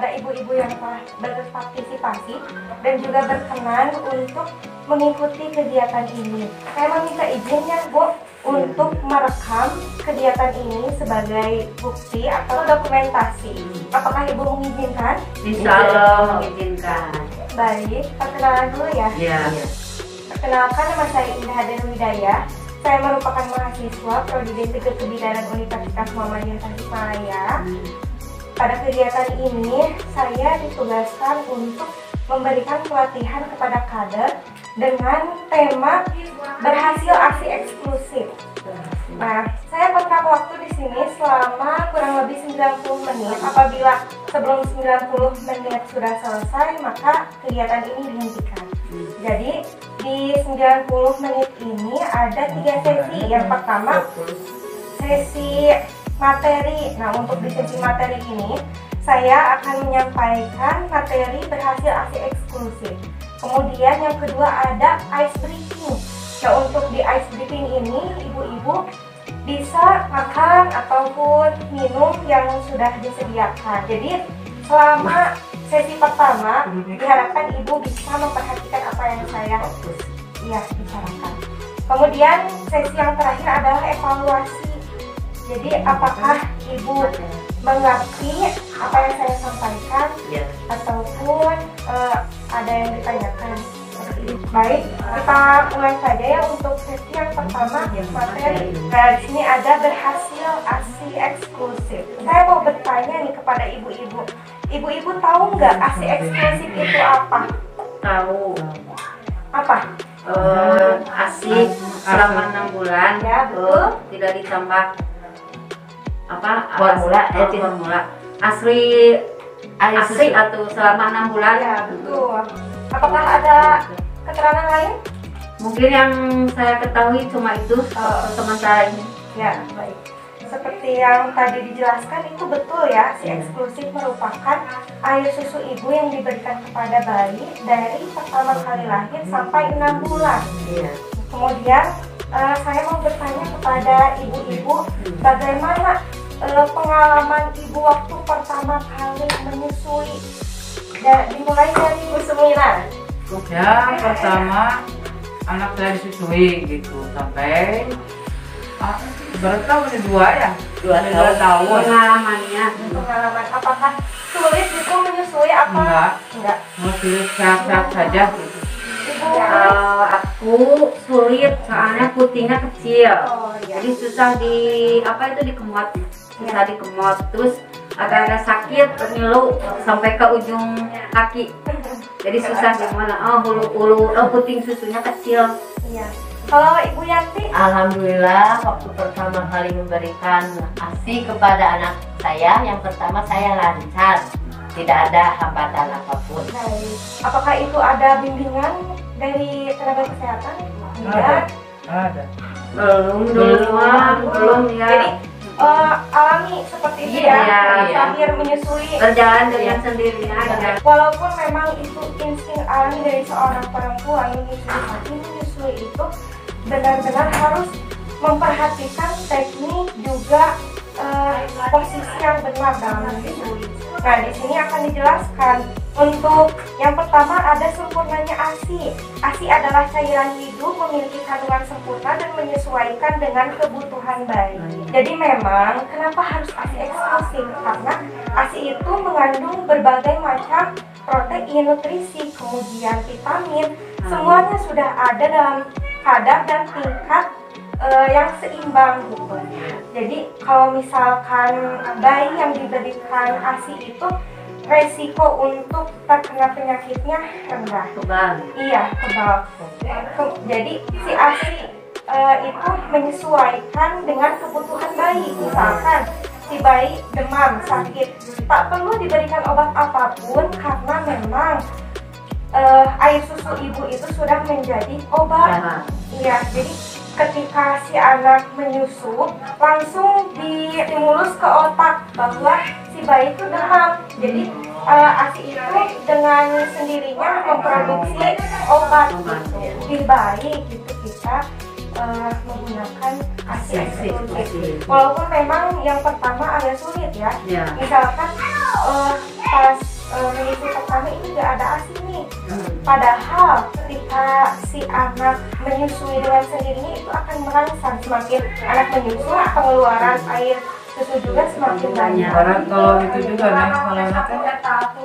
kepada ibu-ibu yang telah berpartisipasi dan juga berkenan untuk mengikuti kegiatan ini. Saya meminta izinnya, Bu, untuk merekam kegiatan ini sebagai bukti atau dokumentasi. Apakah Ibu mengizinkan? Insya Allah mengizinkan. Baik, perkenalan dulu ya. Iya. Perkenalkan, nama saya Indah Haden Widaya. Saya merupakan mahasiswa Prodi D3 Kebidanan Universitas Muhammadiyah Tasikmalaya. Pada kegiatan ini, saya ditugaskan untuk memberikan pelatihan kepada kader dengan tema berhasil aksi eksklusif. Nah, saya kontrak waktu di sini selama kurang lebih 90 menit. Apabila sebelum 90 menit sudah selesai, maka kegiatan ini dihentikan. Jadi, di 90 menit ini ada 3 sesi. Yang pertama, sesi materi. Nah, untuk di sesi materi ini, saya akan menyampaikan materi berhasil aksi eksklusif. Kemudian yang kedua ada ice breaking. Nah, untuk di ice breaking ini, ibu-ibu bisa makan ataupun minum yang sudah disediakan. Jadi, selama sesi pertama, diharapkan ibu bisa memperhatikan apa yang saya bicarakan. Kemudian, sesi yang terakhir adalah evaluasi. Jadi, apakah ibu mengerti apa yang saya sampaikan, ataupun ada yang ditanyakan? Baik, kita mulai saja ya untuk sesi yang pertama, materi. Nah, di sini ada berhasil aksi eksklusif. Saya mau bertanya nih kepada ibu-ibu. Ibu-ibu tahu nggak aksi eksklusif itu apa? Tahu. Apa? Asik selama 6 bulan. Ya, betul. Tidak ditambah formula. Asri atau selama 6 bulan. Ya, betul. Apakah ada keterangan lain? Mungkin yang saya ketahui cuma itu sementara ini. Ya, baik. Seperti yang tadi dijelaskan, itu betul ya, si eksklusif merupakan air susu ibu yang diberikan kepada bayi dari pertama kali lahir sampai 6 bulan. Kemudian saya mau bertanya kepada ibu-ibu, bagaimana pengalaman ibu waktu pertama kali menyusui? Dimulai dari Bu Sumirah. Ya, pertama anak saya disusui gitu sampai berapa tahun? 2 tahun. Pengalamannya. Pengalaman apakah sulit itu menyusui apa? Enggak. Masih sehat-sehat saja gitu. Aku sulit soalnya putihnya kecil. Iya. Jadi susah dikemot. Susah dikemot, terus agak-agak sakit ngilu sampai ke ujung kaki. Jadi susah gimana? Hulu puting susunya kecil. Iya. Kalau Ibu Yanti? Alhamdulillah, waktu pertama kali memberikan ASI kepada anak saya, yang pertama saya lancar, tidak ada hambatan apapun. Baik. Apakah itu ada bimbingan dari tenaga kesehatan? Ada. Belum ya. Jadi alami seperti itu ya, sambil menyusui, berjalan dengan sendirinya aja. Walaupun memang itu insting alami dari seorang perempuan menyusui, tapi menyusui itu benar-benar harus memperhatikan teknik juga posisi yang benar dalam menyusui. Nah, di sini akan dijelaskan. Untuk yang pertama ada sempurnanya ASI. ASI adalah cairan hidup memiliki kandungan sempurna dan menyesuaikan dengan kebutuhan bayi. Jadi memang kenapa harus ASI eksklusif? Karena ASI itu mengandung berbagai macam protein, nutrisi, kemudian vitamin. Semuanya sudah ada dalam kadar dan tingkat yang seimbang gitu. Jadi kalau misalkan bayi yang diberikan ASI itu resiko untuk terkena penyakitnya rendah. Kebal. Iya, kebal. Jadi si ASI itu menyesuaikan dengan kebutuhan bayi. Misalkan si bayi demam, sakit, tak perlu diberikan obat apapun karena memang air susu ibu itu sudah menjadi obat. Iya, jadi ketika si anak menyusu langsung distimulus ke otak bahwa si bayi itu demam. Jadi ASI itu dengan sendirinya memproduksi obat. Lebih baik gitu kita menggunakan ASI eksklusif. Walaupun memang yang pertama agak sulit ya. Misalkan pas menyusui pertama ini nggak ada ASI nih. Padahal ketika si anak menyusui dengan sendirinya itu akan merangsang, semakin anak menyusui pengeluaran air susu juga semakin banyak. Karena kalau itu juga nih, kalau anaknya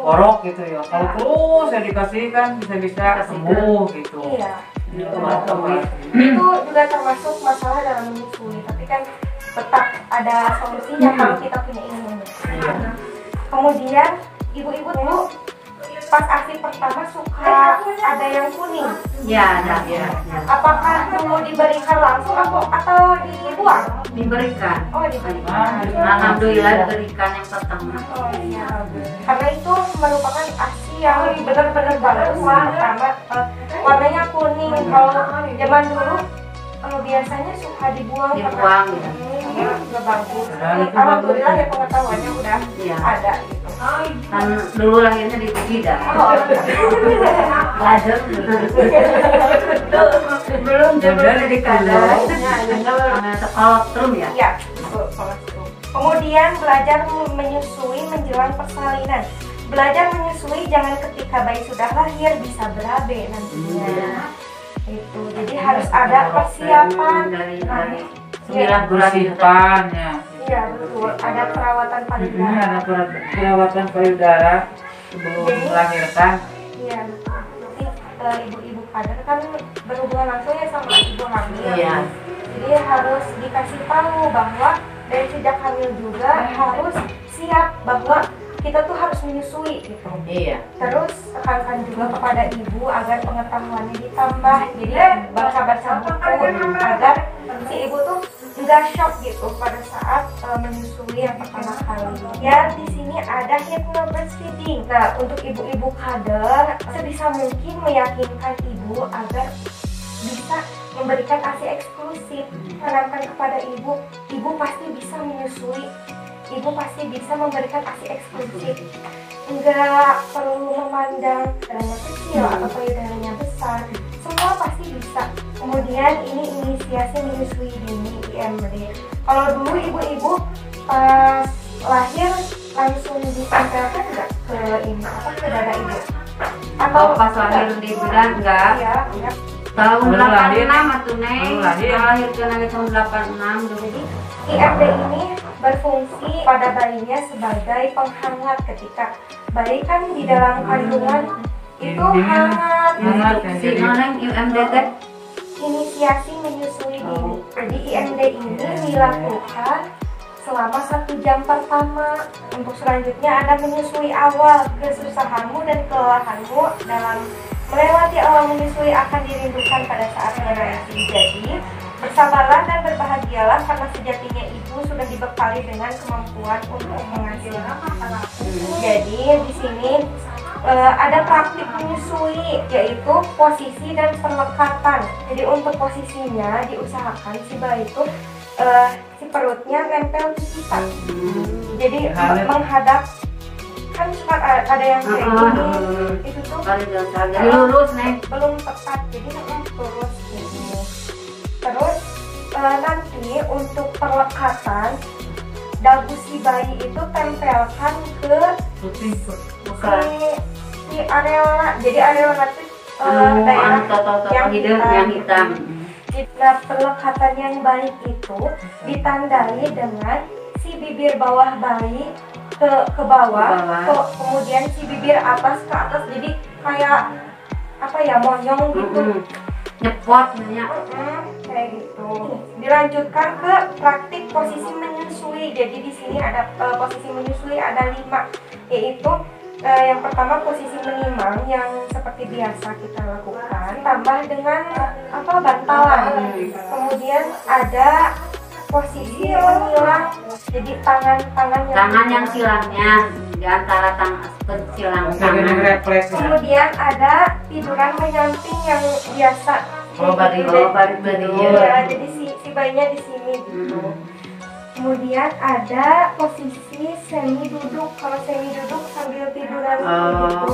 orok gitu ya, kalau terus saya dikasihkan bisa-bisa sembuh gitu. Iya. Itu juga termasuk masalah dalam menyusui, tapi kan tetap ada solusinya kalau kita punya ilmu. Kemudian ibu-ibu tuh pas ASI pertama suka ada yang kuning. Ya, ada ya. Apakah dulu diberikan langsung atau dibuang? Diberikan. Oh, diberikan. Alhamdulillah diberikan yang pertama. Oh iya. Karena itu merupakan ASI yang benar-benar bagus. Pertama warnanya kuning. Kalau zaman dulu biasanya suka dibuang. Dibuang. Nggak bagus. Alhamdulillah ya pengetahuannya udah ada gitu. Kan dulu lahirnya di bidan. Oh. Belajar belum di kadar. Kolostrum ya. Iya, betul, kolostrum. Kemudian belajar menyusui menjelang persalinan. Belajar menyusui jangan ketika bayi sudah lahir, bisa berabe nantinya. Itu. Jadi harus ada persiapan dari 9 bulan Simpannya. Iya, betul. Ada perawatan Ini payudara. ada perawatan payudara sebelum melahirkan. Iya, betul. Jadi ibu-ibu kader kan berhubungan langsung ya sama ibu hamil. Iya. Jadi harus dikasih tahu bahwa dari sejak hamil juga harus siap bahwa kita tuh harus menyusui gitu. Iya. Terus tekankan juga kepada ibu agar pengetahuannya ditambah. Jadi baca-baca buku agar si ibu tuh nggak shock gitu pada saat menyusui yang pertama kali. Ya di sini ada hypnobreastfeeding. Nah untuk ibu-ibu kader sebisa mungkin meyakinkan ibu agar bisa memberikan ASI eksklusif. Tanamkan kepada ibu, ibu pasti bisa menyusui. Ibu pasti bisa memberikan ASI eksklusif. Enggak perlu memandang payudaranya kecil atau payudaranya besar. Semua pasti bisa. Kemudian ini inisiasi menyusui dini IMD. Kalau dulu ibu-ibu pas lahir langsung ditempelkan enggak ke ini ke dada ibu? Atau pas lahir di bidan enggak? Iya, iya. Tahun Baru lahir. 86 atuh Neng. Baru lahir. Lahir ke tahun 86 dulu. Jadi IMD ini berfungsi pada bayinya sebagai penghangat ketika bayi kan di dalam kandungan itu hangat. Hangat. Si Neng UMD teh Inisiasi menyusui dini. Jadi IMD ini dilakukan selama 1 jam pertama. Untuk selanjutnya Anda menyusui awal. Kesusahanmu dan kelelahanmu dalam melewati awal menyusui akan dirindukan pada saatnya nanti. Jadi bersabarlah dan berbahagialah karena sejatinya ibu sudah dibekali dengan kemampuan untuk mengasihi. Jadi di sini ada praktik menyusui, yaitu posisi dan perlekatan. Jadi untuk posisinya diusahakan si bayi itu si perutnya nempel di kita. Jadi menghadap, kan suka ada yang kayak gini, itu tuh jadi lurus Neng. belum tepat, jadi lurus gini. Terus nanti untuk perlekatan dagu si bayi itu tempelkan ke si areola. Jadi areola itu daerah yang hitam. Nah, pelekatan yang baik itu ditandai dengan si bibir bawah bayi ke bawah, kemudian si bibir atas ke atas. Jadi kayak apa ya, monyong gitu. Nyepot banyak. Kayak gitu. Dilanjutkan ke praktik posisi menyusui. Jadi di sini ada posisi menyusui ada 5, yaitu yang pertama posisi menimang yang seperti biasa kita lakukan, tambah dengan bantalan. Kemudian ada posisi menyilang. Jadi tangan yang silangnya di antara silang tangan. Kemudian ada tiduran menyamping yang biasa. Ya, jadi si bayinya di sini gitu. Kemudian ada posisi semi duduk. Kalau semi duduk sambil tiduran gitu.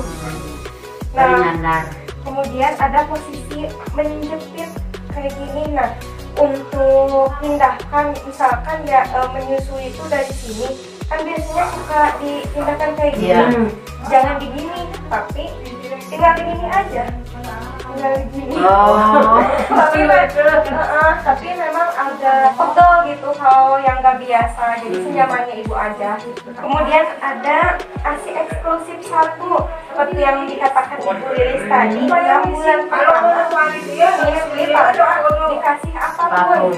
Nah, kemudian ada posisi menjepit kayak gini. Nah, untuk pindahkan misalkan ya menyusui itu dari sini kan biasanya suka dipindahkan kayak gini. Iya. Jangan digini, tapi tinggal digini aja. Tinggal digini. Oh. Tapi memang agak pegel gitu kalau yang nggak biasa, jadi senyamannya ibu aja. Kemudian ada ASI eksklusif 1 seperti yang dikatakan Ibu Lilis tadi, 6 bulan pertama menyusui tanpa dikasih apapun.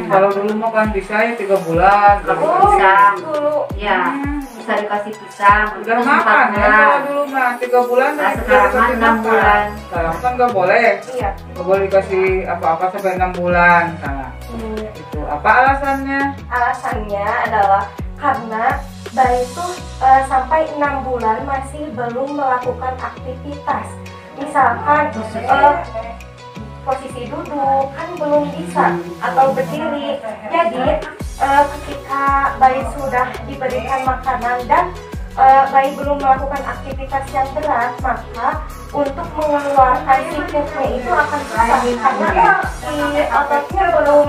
Kalau dulu mau kan bisa ya 3 bulan. Pisang. Dulu Ya, bisa dikasih pisang. Udah terus makan 4 ya bulan. kalau dulu mah 3 bulan. Nah, udah sekarang dikasih 6 makan. bulan. Sekarang kan nggak boleh. iya. Nggak boleh dikasih apa-apa sampai 6 bulan. Nah, itu apa alasannya? Alasannya adalah karena bayi itu sampai 6 bulan masih belum melakukan aktivitas. Misalkan posisi duduk kan belum bisa atau berdiri. Jadi ketika bayi sudah diberikan makanan dan bayi belum melakukan aktivitas yang berat, maka untuk mengeluarkan siklusnya itu akan susah karena si ototnya belum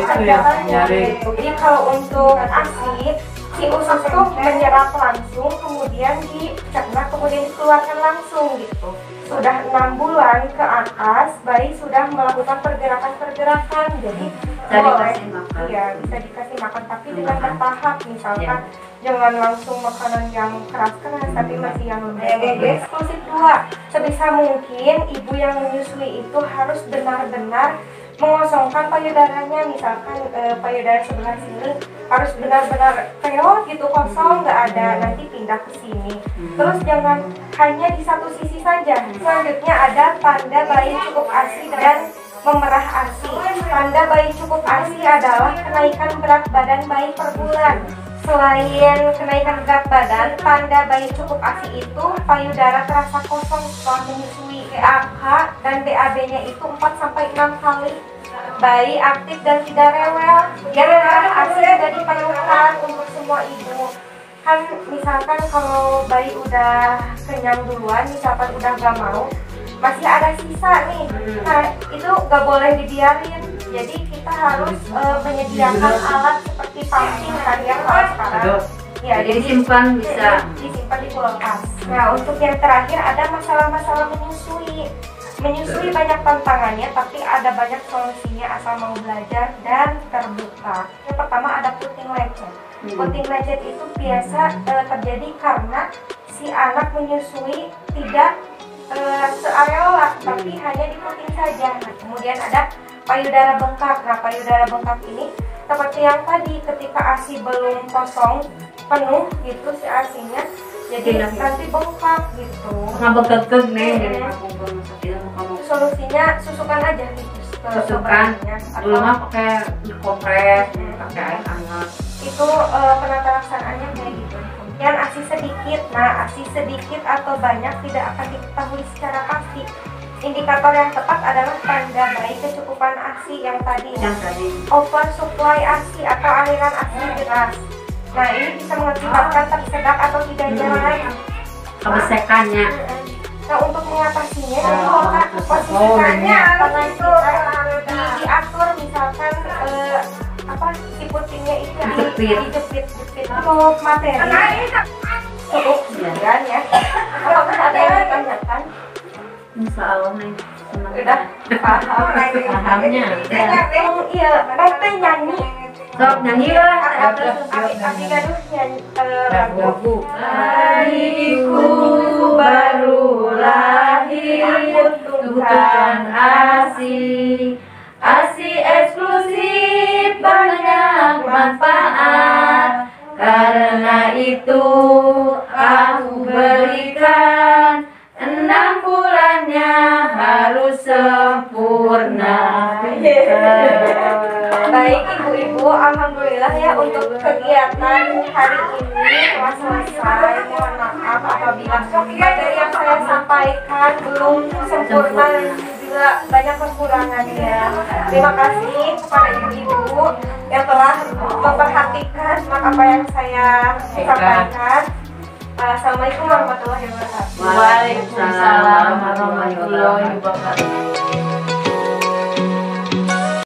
bekerja banyak. Jadi kalau untuk ASI, si usus tuh menyerap langsung, kemudian dicerna, kemudian dikeluarkan langsung gitu. Sudah 6 bulan ke atas, bayi sudah melakukan pergerakan-pergerakan, jadi Bisa dikasih makan. Iya, bisa dikasih makan, tapi dengan bertahap. Misalkan jangan langsung makanan yang keras-keras, tapi masih yang lembut. Eksklusif 2, sebisa mungkin ibu yang menyusui itu harus benar-benar mengosongkan payudaranya. Misalkan payudara sebelah sini harus benar-benar peot gitu, kosong, nggak ada, nanti pindah ke sini. Terus jangan hanya di satu sisi saja. Selanjutnya ada tanda bayi cukup ASI dan memerah ASI. Tanda bayi cukup ASI adalah kenaikan berat badan bayi per bulan. Selain kenaikan berat badan, tanda bayi cukup ASI itu payudara terasa kosong setelah menyusui. BAK dan BAB-nya itu 4-6 kali. Bayi aktif dan tidak rewel. Yang memerah ASI juga diperlukan untuk semua ibu. Kan misalkan kalau bayi udah kenyang duluan, misalkan udah gak mau, masih ada sisa nih, nah itu gak boleh dibiarin. Jadi kita harus menyediakan alat seperti pumping kan ya kalau sekarang. Ya, Jadi disimpan bisa. disimpan di kulkas. Nah, untuk yang terakhir ada masalah-masalah menyusui. Menyusui banyak tantangannya, tapi ada banyak solusinya asal mau belajar dan terbuka. Yang pertama ada puting lecet. Puting lecet itu biasa terjadi karena si anak menyusui tidak seareola, tapi hanya di puting saja. Nah, kemudian ada payudara bengkak. Nah, payudara bengkak ini seperti yang tadi, ketika ASI belum kosong penuh gitu si ASI-nya, jadi nanti bengkak gitu. Ngabek-gebek nih, jadi kamu Solusinya susukan aja gitu. susukan. Dulu mah pakai kompres, pakai air hangat. Itu penata laksanaannya kayak gitu. Dan ASI sedikit, nah ASI sedikit atau banyak tidak akan diketahui secara pasti. Indikator yang tepat adalah tanda bayi kecukupan ASI yang tadi. Oversupply ASI atau aliran ASI deras. Nah, ini bisa mengakibatkan tersedak atau tidak jalan. Kebesekannya. Nah, untuk mengatasinya, posisikannya tangan kita diatur, misalkan si putingnya itu dijepit. Untuk materi cukup sekian ya. Apakah ada yang ditanyakan? Insya Allah nih. Udah paham. Pahamnya. Iya, nanti nyanyi. Sok nyanyi lah. Abdi gaduh nyanyi lagu. Bayiku baru lahir, bukan ASI. ASI eksklusif banyak manfaat. Karena itu aku berikan 6 bulannya harus sempurna. Baik ibu-ibu, alhamdulillah ya untuk kegiatan hari ini telah selesai. Mohon maaf apabila materi yang saya sampaikan belum sempurna dan juga banyak kekurangannya. Terima kasih kepada ibu-ibu yang telah memperhatikan apa yang saya sampaikan. Assalamualaikum warahmatullahi wabarakatuh. Waalaikumsalam warahmatullahi wabarakatuh.